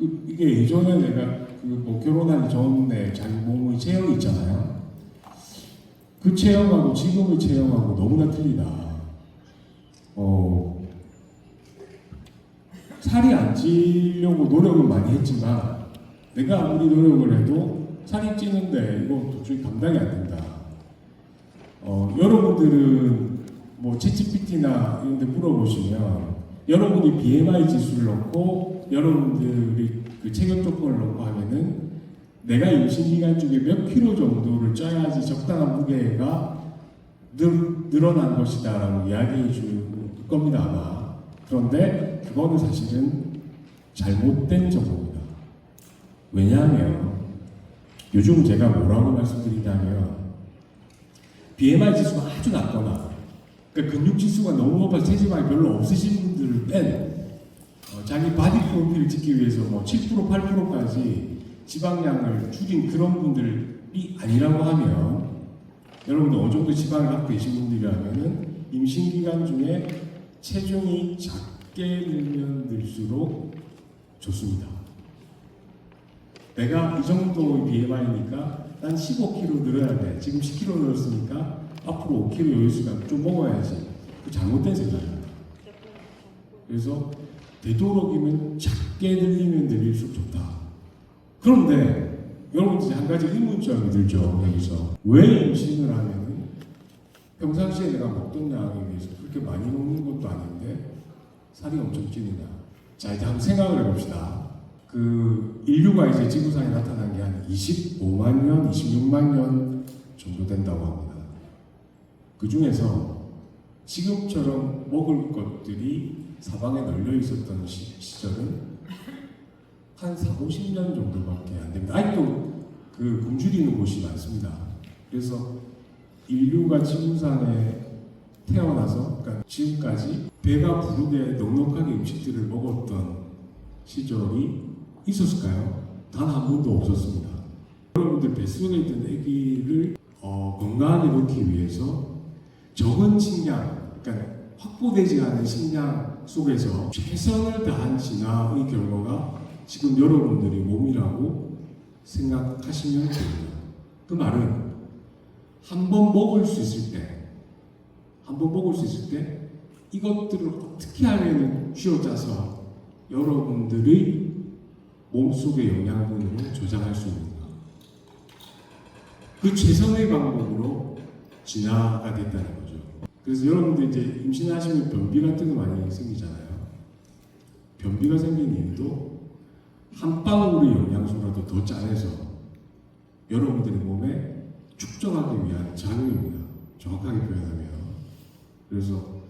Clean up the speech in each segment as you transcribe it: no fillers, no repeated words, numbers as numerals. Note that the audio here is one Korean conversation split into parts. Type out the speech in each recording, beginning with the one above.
이게 예전에 내가 뭐 결혼하기 전에 자기 몸의 체형이 있잖아요. 그 체형하고 지금의 체형하고 너무나 틀리다. 살이 안 찌려고 노력은 많이 했지만 내가 아무리 노력을 해도 살이 찌는데 이거 도저히 감당이 안 된다. 여러분들은 뭐 챗GPT나 이런 데 물어보시면 여러분이 BMI 지수를 넣고 여러분들이 그 체격 조건을 넣고 하면은 내가 임신 기간 중에 몇 킬로 정도를 쪄야지 적당한 무게가 늘어난 것이다 라고 이야기해 줄 겁니다 아마. 그런데 그거는 사실은 잘못된 정보입니다. 왜냐하면 요즘 제가 뭐라고 말씀드리냐면 BMI 지수가 아주 낮거나 그러니까 근육 지수가 너무 높아서 체지방이 별로 없으신 분들을 뺀 자기 바디 프로필을 찍기 위해서 뭐 7% 8%까지 지방량을 줄인 그런 분들이 아니라고 하면 여러분들 어느 정도 지방을 갖고 계신 분들이라면은 임신 기간 중에 체중이 작게 늘면 늘수록 좋습니다. 내가 이 정도의 BMI니까 난 15kg 늘어야 돼. 지금 10kg 늘었으니까 앞으로 5kg 여유수가 좀 먹어야지. 그 잘못된 생각입니다. 그래서 되도록이면 작게 늘리면 늘릴수록 좋다. 그런데 여러분들이 한 가지 의문점이 들죠. 여기서 왜 임신을 하면은 평상시에 내가 먹던 양에 비해서 그렇게 많이 먹는 것도 아닌데 살이 엄청 찌느냐. 자, 이제 한번 생각을 해봅시다. 그 인류가 이제 지구상에 나타난 게 한 25만 년, 26만 년 정도 된다고 합니다. 그 중에서 지금처럼 먹을 것들이 사방에 널려 있었던 시절은 한 40-50년 정도밖에 안 됩니다. 아직도 그 굶주리는 곳이 많습니다. 그래서 인류가 지구상에 태어나서 그러니까 지금까지 배가 부르게 넉넉하게 음식들을 먹었던 시절이 있었을까요? 단 한 번도 없었습니다. 여러분들 뱃속에 있던 아기를 건강하게 놓기 위해서 적은 식량, 그러니까 확보되지 않은 식량 속에서 최선을 다한 진화의 결과가 지금 여러분들의 몸이라고 생각하시면 됩니다. 그 말은 한 번 먹을 수 있을 때 이것들을 어떻게 하면 쥐어짜서 여러분들의 몸속의 영양분을 조장할 수 있는가. 그 최선의 방법으로 진화가 됐다는 거죠. 그래서 여러분들 이제 임신하시면 변비 같은 거 많이 생기잖아요. 변비가 생긴 이유도 한 방울의 영양소라도 더 짜내서 여러분들의 몸에 축적하기 위한 작용입니다. 정확하게 표현하면. 그래서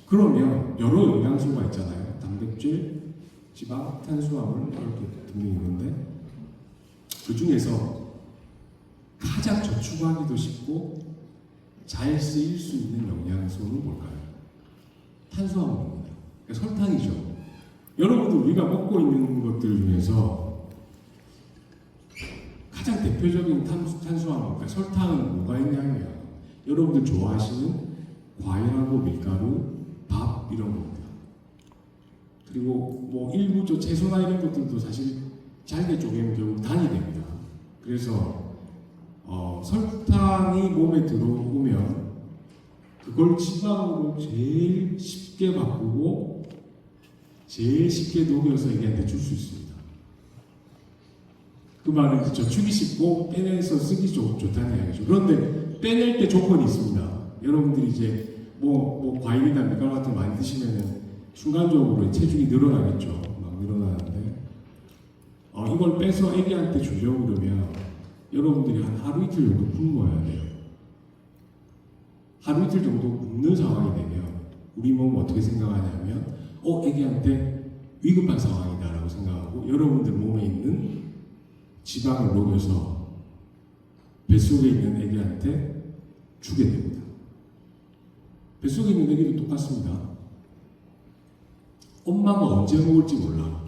그러면 여러 영양소가 있잖아요. 단백질, 지방, 탄수화물 이렇게 등등이 있는데 그 중에서 가장 저축하기도 쉽고 잘 쓰일 수 있는 영양소는 뭘까요? 탄수화물입니다. 그러니까 설탕이죠. 여러분들 우리가 먹고 있는 것들 중에서 가장 대표적인 탄수화물, 그러니까 설탕은 뭐가 있냐면 여러분들 좋아하시는 과일하고 밀가루, 밥 이런 겁니다. 그리고 뭐 일부 채소나 이런 것들도 사실 잘게 쪼개면 결국 단이 됩니다. 그래서 설탕이 몸에 들어오면 그걸 지방으로 제일 쉽게 바꾸고 제일 쉽게 녹여서 애기한테 줄 수 있습니다. 그 말은 저축이 쉽고 빼내서 쓰기 좋다는 이야기죠. 그런데 빼낼 때 조건이 있습니다. 여러분들이 이제 뭐 과일이나 밀가루 같은 거 많이 드시면은 순간적으로 체중이 늘어나겠죠. 막 늘어나는데 이걸 빼서 애기한테 주려고 그러면 여러분들이 한 하루 이틀 정도 굶어야 돼요. 하루 이틀 정도 굶는 상황이 되면 우리 몸은 어떻게 생각하냐면 애기한테 위급한 상황이다 라고 생각하고 여러분들 몸에 있는 지방을 녹여서 뱃속에 있는 애기한테 주게 됩니다. 뱃속에 있는 애기도 똑같습니다. 엄마가 언제 먹을지 몰라.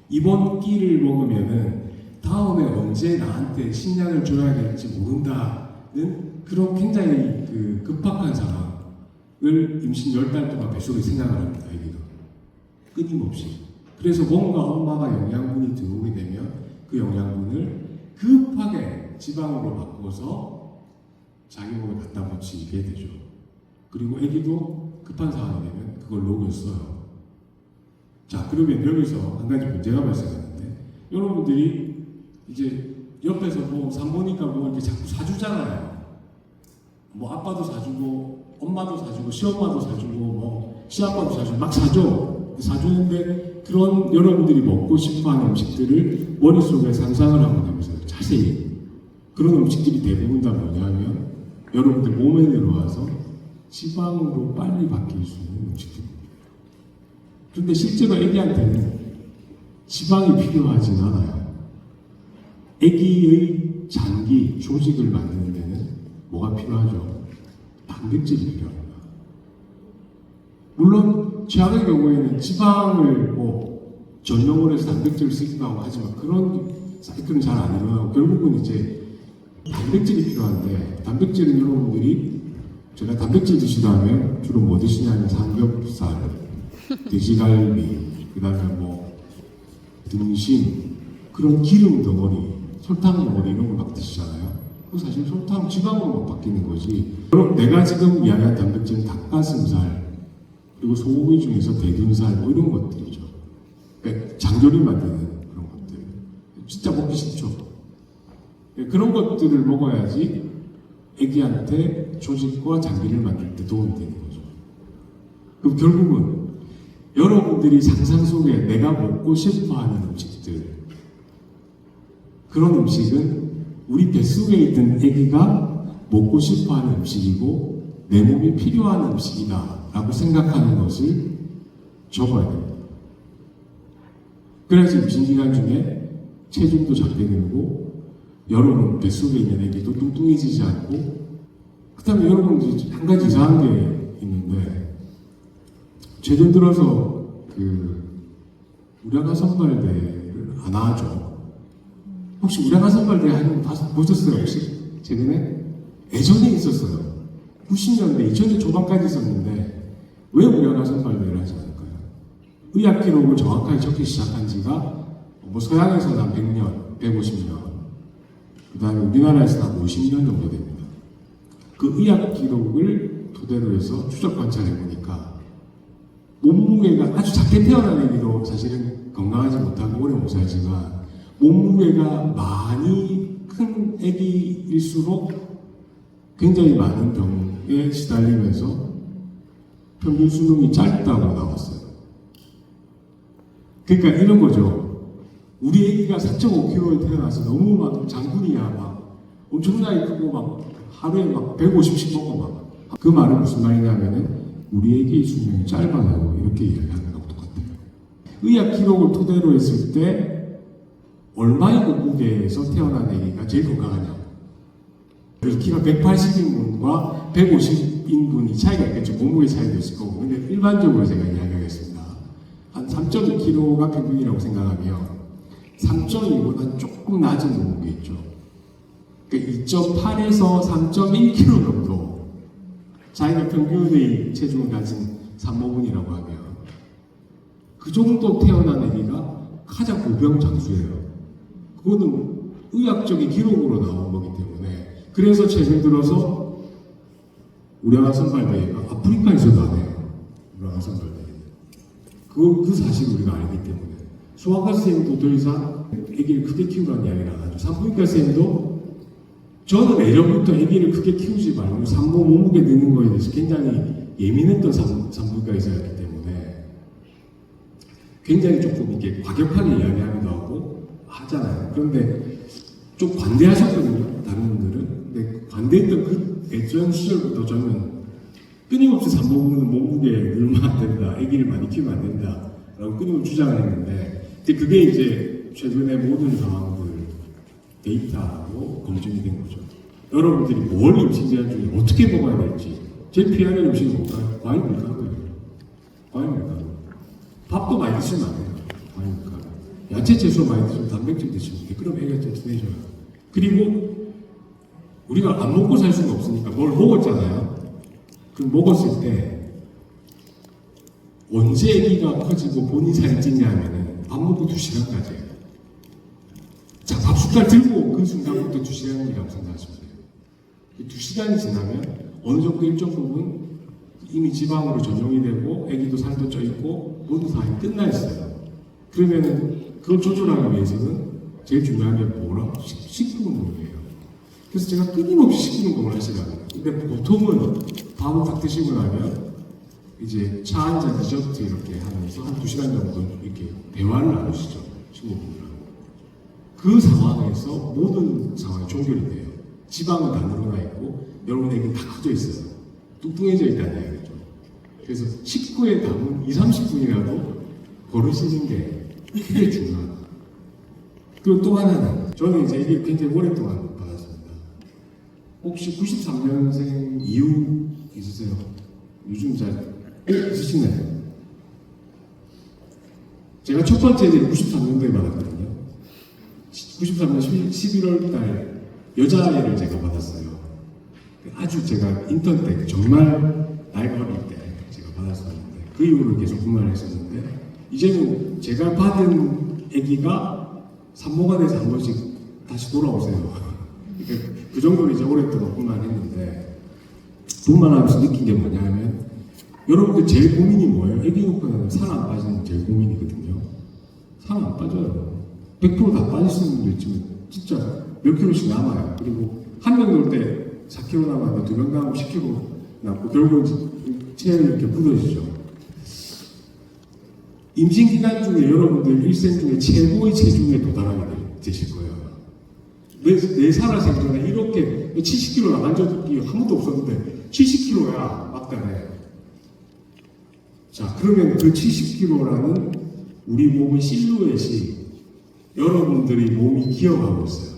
이번 끼를 먹으면은 다음에 언제 나한테 식량을 줘야 될지 모른다는 그런 굉장히 급박한 상황을 임신 10달 동안 뱃속에 생각을 합니다. 아기가 끊임없이. 그래서 뭔가 엄마가 영양분이 들어오게 지방으로 바꿔서 자기 몸에 갖다 붙이게 되죠. 그리고 아기도 급한 상황이 되면 그걸 녹였어요. 자, 그러면 여기서 한 가지 문제가 발생하는데, 여러분들이 이제 옆에서 뭐 산보니까 뭐 이렇게 자꾸 사주잖아요. 뭐 아빠도 사주고 엄마도 사주고 시엄마도 사주고 뭐 시아빠도 사주고 막 사주는데, 그런 여러분들이 먹고 싶어하는 음식들을 머릿속에 상상을 한번 해보세요. 자세히. 그런 음식들이 대부분 다 뭐냐면 여러분들 몸에 들어와서 지방으로 빨리 바뀔 수 있는 음식들입니다. 그런데 실제로 아기한테는 지방이 필요하진 않아요. 아기의 장기, 조직을 만드는 데는 뭐가 필요하죠? 단백질이 필요합니다. 물론 최악의 경우에는 지방을 뭐 전용을 해서 단백질을 쓰기도 하고 하지만 그런 사이클은 잘 안 일어나고 결국은 이제 단백질이 필요한데, 단백질은 여러분들이 제가 단백질 드시다 하면 주로 뭐 드시냐면 삼겹살, 돼지갈비, 그 다음에 뭐 등심, 그런 기름 덩어리, 설탕 덩어리 이런 걸 막 드시잖아요. 그 사실 설탕, 지방으로 막 바뀌는 거지. 그럼 내가 지금 이야기한 단백질은 닭가슴살, 그리고 소고기 중에서 대둔살 뭐 이런 것들이죠. 그러니까 장조림 만드는 그런 것들. 진짜 먹기 싫죠. 그런 것들을 먹어야지 아기한테 조직과 장기를 만들 때 도움이 되는 거죠. 그럼 결국은 여러분들이 상상 속에 내가 먹고 싶어하는 음식들, 그런 음식은 우리 뱃속에 있는 아기가 먹고 싶어하는 음식이고 내 몸이 필요한 음식이다 라고 생각하는 것을 적어야 됩니다. 그래야지 임신기간 중에 체중도 작게 늘고 여러분 뱃속에 있는 아기도 뚱뚱해지지 않고, 그 다음에 여러분 한 가지 이상한 게 있는데, 최근 들어서 우량아 선발대를 안 하죠. 혹시 우량아 선발대 하는 거 보셨어요? 혹시? 최근에? 예전에 있었어요. 90년대, 2000년 초반까지 있었는데 왜 우량아 선발대를 하지 않을까요? 의학 기록을 정확하게 적기 시작한 지가 뭐 서양에서는 한 100년, 150년, 그 다음에 우리나라에서는 한 50년 정도 됩니다. 그 의학 기록을 토대로 해서 추적 관찰해 보니까 몸무게가 아주 작게 태어난 애기도 사실은 건강하지 못하고 오래 못 살지만, 몸무게가 많이 큰 애기일수록 굉장히 많은 병에 시달리면서 평균 수명이 짧다고 나왔어요. 그러니까 이런 거죠. 우리 애기가 4.5kg에 태어나서 너무 막 장군이야, 막 엄청나게 크고 막 하루에 막 150씩 먹고 막. 그 말은 무슨 말이냐면은 우리 애기의 수명이 짧아요, 이렇게 이야기하는 거하고 똑같아요. 의학 기록을 토대로 했을 때 얼마의 몸무게에서 태어난 애기가 제일 건강하냐. 그래서 키가 180인분과 150인분이 차이가 있겠죠. 몸무게 차이도 있을 거고. 근데 일반적으로 제가 이야기하겠습니다. 한 3.2kg가 평균이라고 생각하면 3.2보다 조금 낮은 몸무게 있죠. 그러니까 2.8에서 3.1kg 정도 자기가 평균의 체중을 가진 산모분이라고 하면 그 정도 태어난 애기가 가장 고병장수예요. 그거는 의학적인 기록으로 나온 거기 때문에. 그래서 최근 들어서 우량아 선발대회가 아프리카에서도 안 해요. 우량아 선발대회. 그 사실을 우리가 알기 때문에. 소아과 선생님도 더 이상 아기를 크게 키우라는 이야기를 안 하죠. 산부인과 선생님도 저는 예전부터 아기를 크게 키우지 말고 산모 몸무게 느는 거에 대해서 굉장히 예민했던 산부인과 의사였기 때문에 굉장히 조금 이렇게 과격하게 이야기하기도 하고 하잖아요. 그런데 좀 관대하셨거든요, 다른 분들은. 근데 관대했던 그 예전 시절부터 저는 끊임없이 산모는 몸무게 늘면 안 된다, 아기를 많이 키우면 안 된다 라고 끊임없이 주장을 했는데, 그게 이제 최근에 모든 상황들 데이터로 검증이 된 거죠. 여러분들이 뭘 임신기간 중에 어떻게 먹어야 될지. 제일 피하는 음식은 뭘까요? 과일 밀가루예요. 과일 밀가루. 밥도 많이 드시면 안 돼요. 과일 밀가루. 야채 채소 많이 드시면 단백질 드시면 돼. 그럼 애가 튼튼해져요. 그리고 우리가 안 먹고 살 수가 없으니까 뭘 먹었잖아요. 그럼 먹었을 때 언제 애기가 커지고 본인 살이 찌냐 하면은 밥 먹고 2시간까지예요. 자, 밥 숟가락 숟갈 들고 그 순간부터 2시간이라고 생각하시면 돼요. 2시간이 지나면 어느 정도 일정 부분 이미 지방으로 전용이 되고 애기도 살도 쪄 있고 모두 다 끝나 있어요. 그러면은 그걸 조절하기 위해서는 제일 중요한 게 뭐라? 식후 운동이에요. 그래서 제가 끊임없이 식후 운동을 하시라고요. 근데 보통은 밥을 딱 드시고 나면 이제 차 한 잔 디저트 이렇게 하면서 한 2시간 정도 이렇게 대화를 나누시죠. 친구분들하고. 그 상황에서 모든 상황이 종결이 돼요. 지방은 다 늘어나 있고 여러분에게 다 커져 있어요. 뚱뚱해져 있다는 이야기죠. 그래서 식후에 담은 20-30분이라도 걸으시는 게 되게 중요하다. 그리고 또 하나는 저는 이제 이게 굉장히 오랫동안 받았습니다. 혹시 93년생 이후 있으세요? 요즘 잘 있으시나요? 제가 첫 번째 는 93년도에 받았거든요. 93년 11월 달 여자애를 제가 받았어요. 아주 제가 인턴 때 정말 나이가 어릴 때 제가 받았었는데 그 이후로 계속 근무를 했었는데 이제는 제가 받은 아기가 산모가 돼서 한 번씩 다시 돌아오세요. 그 정도로 이제 오랫동안 근무했는데 분만하면서 느낀 게 뭐냐면 여러분들 제일 고민이 뭐예요? 아기 놓고 나면 살 안 빠지는 게 제일 고민이거든요. 살 안 빠져요. 100%다 빠질 수 있는 분도 있지만 진짜 몇 킬로씩 남아요. 그리고 한 명 놀 때 4kg 남았는데 2명 남으면 10kg 남고 결국은 체형이 이렇게 굳어지죠. 임신 기간 중에 여러분들 일생 중에 최고의 체중에 도달하게 되실 거예요. 내 살아 생전에 이렇게 70kg 나간 적이 한 번도 없었는데 70kg야 막단에. 자, 그러면 그 70kg라는 우리 몸의 실루엣이 여러분들이 몸이 기억하고 있어요.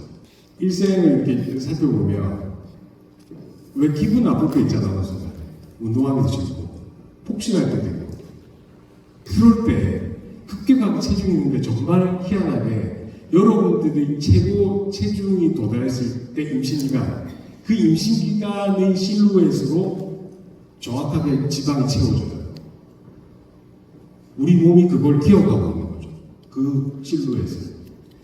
일생을 이렇게 살펴보면 왜 기분 나쁠 때 있잖아, 어느 순간에. 운동하기도 싫고, 폭식할 때 되고. 그럴 때 급격하게 체중이 있는데 정말 희한하게 여러분들이 최고 체중이 도달했을 때 임신기간, 그 임신기간의 실루엣으로 정확하게 지방이 채워져요. 우리 몸이 그걸 기억하고 있는 거죠. 그 실루엣을.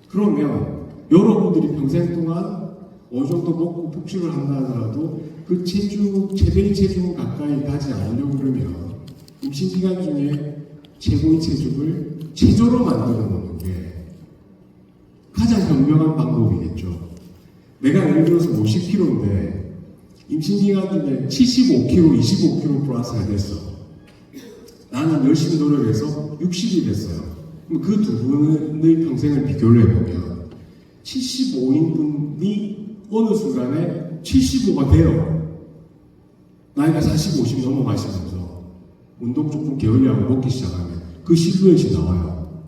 그러면 여러분들이 평생 동안 어느 정도 먹고 폭식을 한다 하더라도 그 최대의 체중 가까이 가지 않으려고 그러면 임신 기간 중에 최고의 체중을 최저로 만들어 놓는 게 가장 현명한 방법이겠죠. 내가 예를 들어서 50kg인데 임신 기간 중에 75kg, 25kg 플러스가 됐어. 나는 열심히 노력해서 60이 됐어요. 그럼 그 두 분의 평생을 비교를 해보면 75인 분이 어느 순간에 75가 돼요. 나이가 40, 50 넘어가시면서 운동 조금 게을리하고 먹기 시작하면 그 실루엣이 나와요.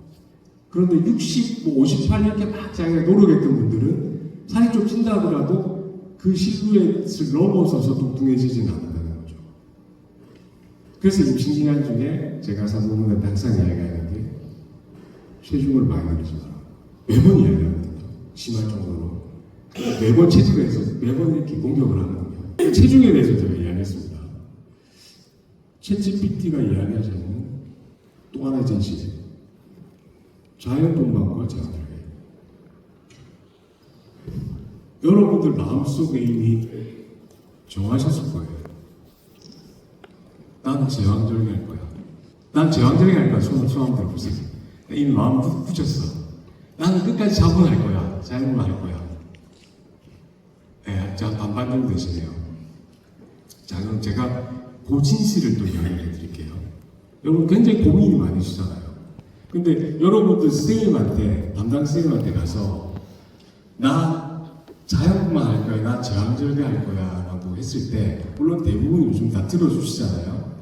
그런데 60, 58 이렇게 막 자기가 노력했던 분들은 살이 좀 찐다 하더라도 그 실루엣을 넘어서서 뚱뚱해지지는 않는다는 거죠. 그래서 임신기간 중에 제가 산모분한테 항상 이야기하는 게 체중을 많이 늘리지 마라. 매번 이야기하거든요. 심할 정도로. 매번 체중에서 매번 이렇게 공격을 하거든요. 체중에 대해서 제가 이야기했습니다. 챗GPT가 이야기하자면 또 하나의 진실. 자연동반과 제한절개. 여러분들 마음속에 이미 정하셨을 거예요. 나는 제왕절개 할 거야. 난 제왕절개 할 거야. 손 한번 들어보세요. 이미 마음 붙였어. 나는 끝까지 자본할 거야. 자연을 할 거야. 네, 자, 반반 정도 되시네요. 자, 그럼 제가 그 진실을 또 이야기해 드릴게요. 여러분 굉장히 고민이 많으시잖아요. 근데 여러분들 선생님한테, 담당 선생님한테 가서 나 자연뿐만 할 거야, 나 제왕절개 할 거야 라고 했을 때 물론 대부분 요즘 다 들어주시잖아요.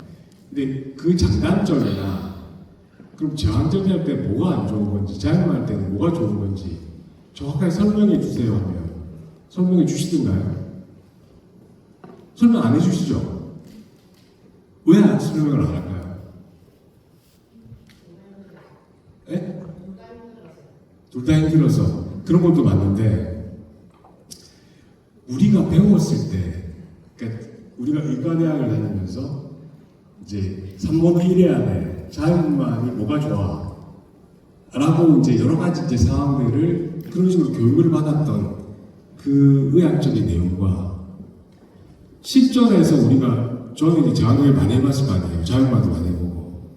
근데 그 장단점이나 그럼 제왕절개 할 때 뭐가 안 좋은 건지, 자연만 할 때는 뭐가 좋은 건지 정확하게 설명해 주세요 하면 설명해 주시던가요? 설명 안 해주시죠? 왜 설명을 안 할까요? 네? 둘 다 힘들어서. 그런 것도 맞는데 우리가 배웠을 때, 그러니까 우리가 의과대학을 다니면서 이제 3번 1회 안에 자연만이 뭐가 좋아? 라고 이제 여러 가지 이제 상황들을 그런 식으로 교육을 받았던 그 의학적인 내용과 실전에서 우리가 저는 이제 제왕절개 많이 해봤을 거 아니에요. 자연마도 많이 해보고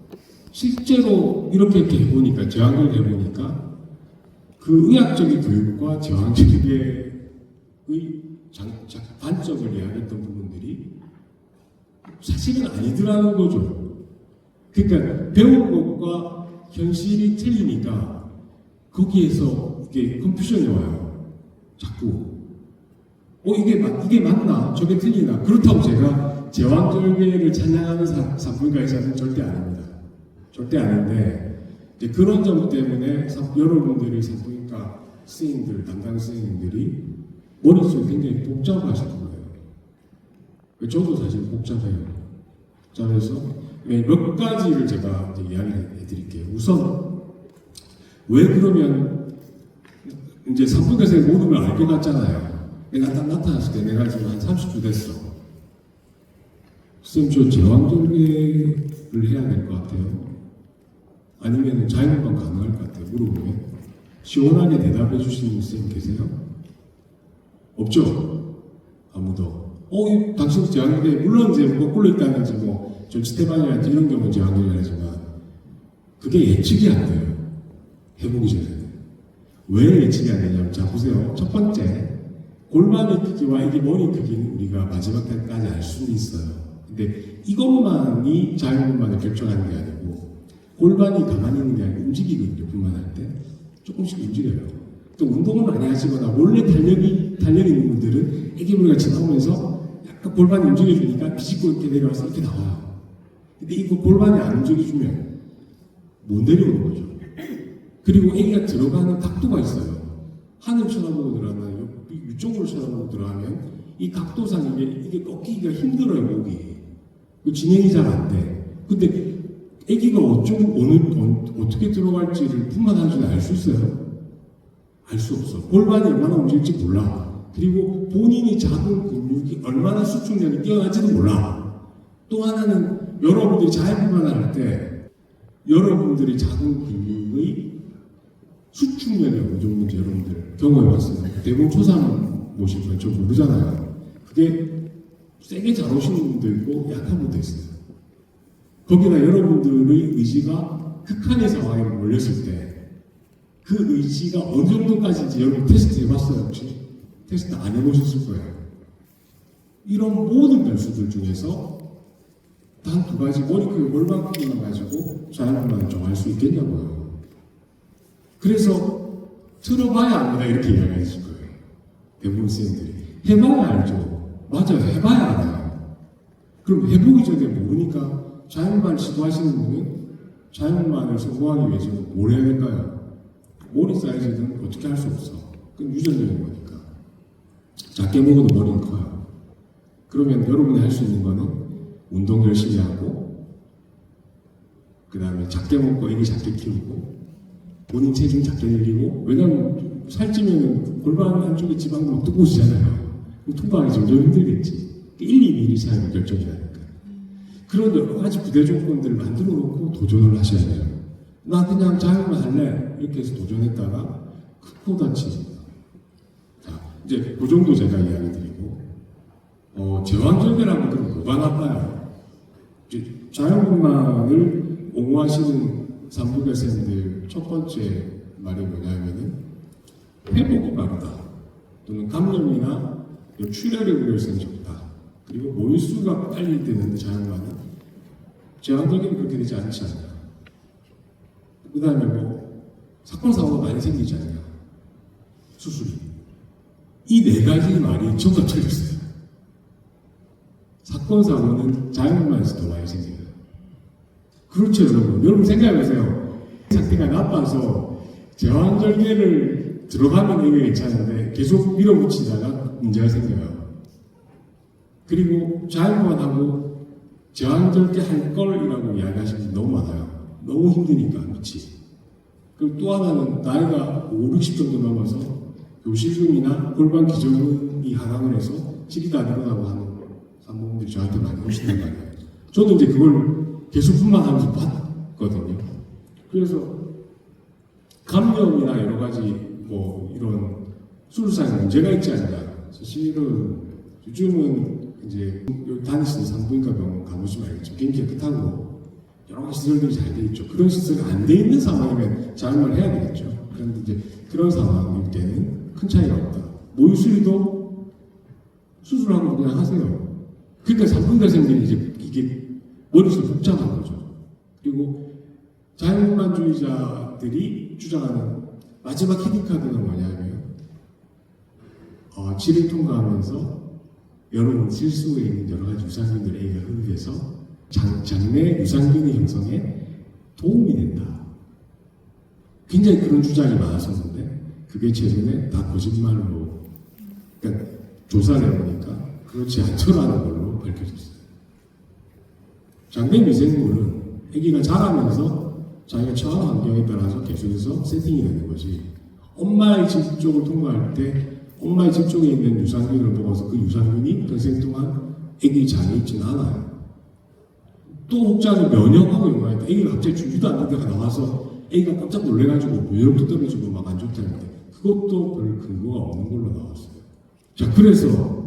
실제로 이렇게 해보니까 제왕절개 해보니까 그 의학적인 교육과 제왕절개의 단점을 이야기했던 부분들이 사실은 아니더라는 거죠. 그러니까 배운 것과 현실이 틀리니까 거기에서 이게 컨퓨전이 와요. 자꾸 이게 맞나? 저게 틀리나? 그렇다고 제가 제왕절개를 찬양하는 산부인과 의사는 절대 아닙니다. 절대 아닌데 이제 그런 점 때문에 여러분들이 산부인과 스님들, 담당 스님들이 머릿속이 굉장히 복잡하실 거예요. 저도 사실 복잡해요. 복잡해서 몇 가지를 제가 이제 이야기를 해드릴게요. 우선 왜 그러면 이제 산부인과에서 모든 걸 알 것 같잖아요. 내가 딱 나타났을 때 내가 지금 한 30주 됐어. 쌤, 저 제왕절개를 해야 될 것 같아요. 아니면 자연분만 가능할 것 같아요. 물어보면 시원하게 대답해 주시는 쌤 계세요? 없죠? 아무도. 당신 제왕절개 물론 이제 거꾸로 있다든지 뭐 전치태반이라든지 이런 경우는 제왕절개를 하지만 그게 예측이 안 돼요. 해보기 전에는. 왜 예측이 안 되냐면 자 보세요. 첫 번째 골반의 크기와 이게 머리 크기는 우리가 마지막 때까지 알 수는 있어요. 근데 이것만이 자연분만을 결정하는 게 아니고 골반이 가만히 있는 게 아니고 움직이거든요. 분만할 때 조금씩 움직여요. 또 운동을 많이 하시거나 원래 탄력이 있는 분들은 애기물가 지나오면서 약간 골반이 움직여주니까 비집고 이렇게 내려와서 이렇게 나와요. 근데 이거 골반이 안 움직여주면 못 내려오는 거죠. 그리고 애기가 들어가는 각도가 있어요. 하늘 쳐다보고 들어가면 위쪽으로 쳐다보고 들어가면 이 각도상 이게 꺾이기가 힘들어요. 목이 진행이 잘 안 돼. 근데 애기가 어떻게 들어갈지를 분만하는지는 알 수 있어요? 알 수 없어. 골반이 얼마나 움직일지 몰라. 그리고 본인이 잡은 근육이 얼마나 수축력이 뛰어날지도 몰라. 또 하나는 여러분들이 자연분만을 할 때 여러분들이 잡은 근육의 수축력이 어느 정도인지 여러분들 경험해봤어요. 대부분 초산 모신 분 좀 모르잖아요. 그게 세게 잘 오시는 분도 있고 약한 분도 있어요. 거기다 여러분들의 의지가 극한의 상황에 몰렸을 때 그 의지가 어느 정도까지인지 여러분 테스트 해봤어요? 혹시? 테스트 안 해보셨을 거예요. 이런 모든 변수들 중에서 단 두 가지 머리 크기 골반 크기만 가지고 자연분만을 정할 수 있겠냐고요. 그래서 틀어봐야 압니다 이렇게 이야기하실 거예요. 대부분 선생님들이 해봐야 알죠. 맞아요. 해봐야 알아요. 그럼 해보기 전에 모르니까 자연분만 시도하시는 분은 자연분만을 성공하기 위해서 뭘 해야 될까요? 머리 사이즈는 어떻게 할 수 없어. 그건 유전적인 거니까. 작게 먹어도 머리는 커요. 그러면 여러분이 할 수 있는 거는 운동 열심히 하고 그 다음에 작게 먹고 애기 작게 키우고 본인 체중 작게 늘리고 왜냐면 살찌면 골반 한쪽에 지방도 막 뜨거워지잖아요. 통과하기 점점 힘들겠지. 1, 2mm 차이로 결정이 나니까. 그런 여러 가지 부대 조건들을 만들어 놓고 도전을 하셔야 돼요. 나 그냥 자연만 할래 이렇게 해서 도전했다가 큰 코 다치고 자 이제 그 정도 제가 이야기 드리고 제왕절개라면 그럼 뭐가 나빠요? 자연분만을 옹호하시는 산부인과 선생님들 첫 번째 말이 뭐냐면은 회복이 빠르다 또는 감염이나 출혈의 우려성이 적다 그리고 모유수가 빨리 되는데 자연분만은 제왕절개는 그렇게 되지 않지 않냐. 그 다음에 사건 사고가 많이 생기지 않냐. 수술이. 이 네 가지 말이 전부 다 틀렸어요. 사건 사고는 자연분만에서 더 많이 생겨요. 그렇죠 여러분. 여러분 생각해보세요. 상태가 나빠서 제왕절개를 들어가면 이게 괜찮은데 계속 밀어붙이다가 문제가 생겨요. 그리고 자연분만하고 제왕절개 할 걸이라고 이야기하시는 분 너무 많아요. 너무 힘드니까 그렇지. 그리고 또 하나는 나이가 5, 60 정도 넘어서 요실금이나 골반 기저근이 하강을 해서 질이 다 늘어나고 하는 산모분들이 저한테 많이 오시는 거 아니에요. 저도 이제 그걸 계속 분만하면서 봤거든요. 그래서 감염이나 여러 가지 뭐 이런 수술상에 문제가 있지 않냐. 사실은 요즘은 이제 다니시는 산부인과 병원 가보시면 알겠죠. 굉장히 깨끗하고 여러 가지 시설들이 잘 돼 있죠. 그런 시설이 안 돼 있는 상황이면 자연말 해야 되겠죠. 그런데 이제 그런 상황일 때는 큰 차이가 없다. 모유수유도 수술하고 그냥 하세요. 그러니까 산부인과생들이 이제 이게 머릿속이 복잡한 거죠. 그리고 자연만주의자들이 주장하는 마지막 히든카드는 뭐냐면 질을 통과하면서 여러분 실수에 있는 여러 가지 유산균들에게 흡입해서 장내 유산균의 형성에 도움이 된다. 굉장히 그런 주장이 많았었는데 그게 최근에 다 거짓말로 그러니까 조사를 해보니까 그렇지 않더라는 걸로 밝혀졌어요. 장내 미생물은 아기가 자라면서 자기가 처한 환경에 따라서 계속해서 세팅이 되는 거지. 엄마의 집 쪽을 통과할 때 엄마의 집 쪽에 있는 유산균을 먹어서 그 유산균이 평생 동안 아기 장에 있지는 않아요. 또 혹자는 면역하고 연관했다. 아기가 갑자기 주지도 않는 데가 나와서 아기가 깜짝 놀래가지고 면역도 떨어지고 막 안 좋다는데 그것도 별 근거가 없는 걸로 나왔어요. 자, 그래서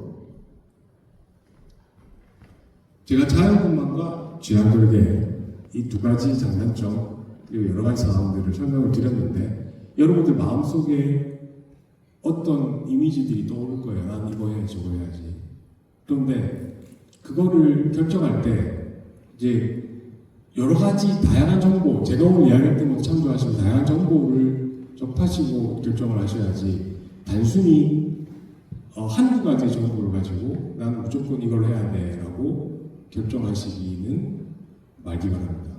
제가 자연분만과 쥐약돌개 이 두 가지 장단점 그리고 여러 가지 상황들을 설명을 드렸는데 여러분들 마음속에 어떤 이미지들이 떠오를 거예요. 난 이거 해야지 저거 해야지. 그런데 그거를 결정할 때 이제 여러 가지 다양한 정보 제가 오늘 이야기할 때마다 참조하시고 다양한 정보를 접하시고 결정을 하셔야지 단순히 한두 가지 정보를 가지고 나는 무조건 이걸 해야 돼 라고 결정하시기는 말기 바랍니다.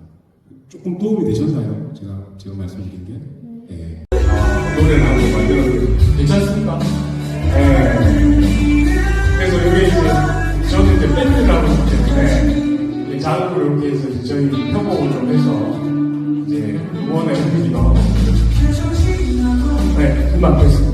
조금 도움이 되셨나요? 제가 말씀드린 게? 네. 노래를 한번 만들었는데 괜찮습니까? 네. 그래서 이게 이제 저는 이제 밴드를 하고 있기 때문에 자극을 이렇게 해서 저희 협곡을 좀 해서 이제 응원의 의미가 네, 금방 됐습니다.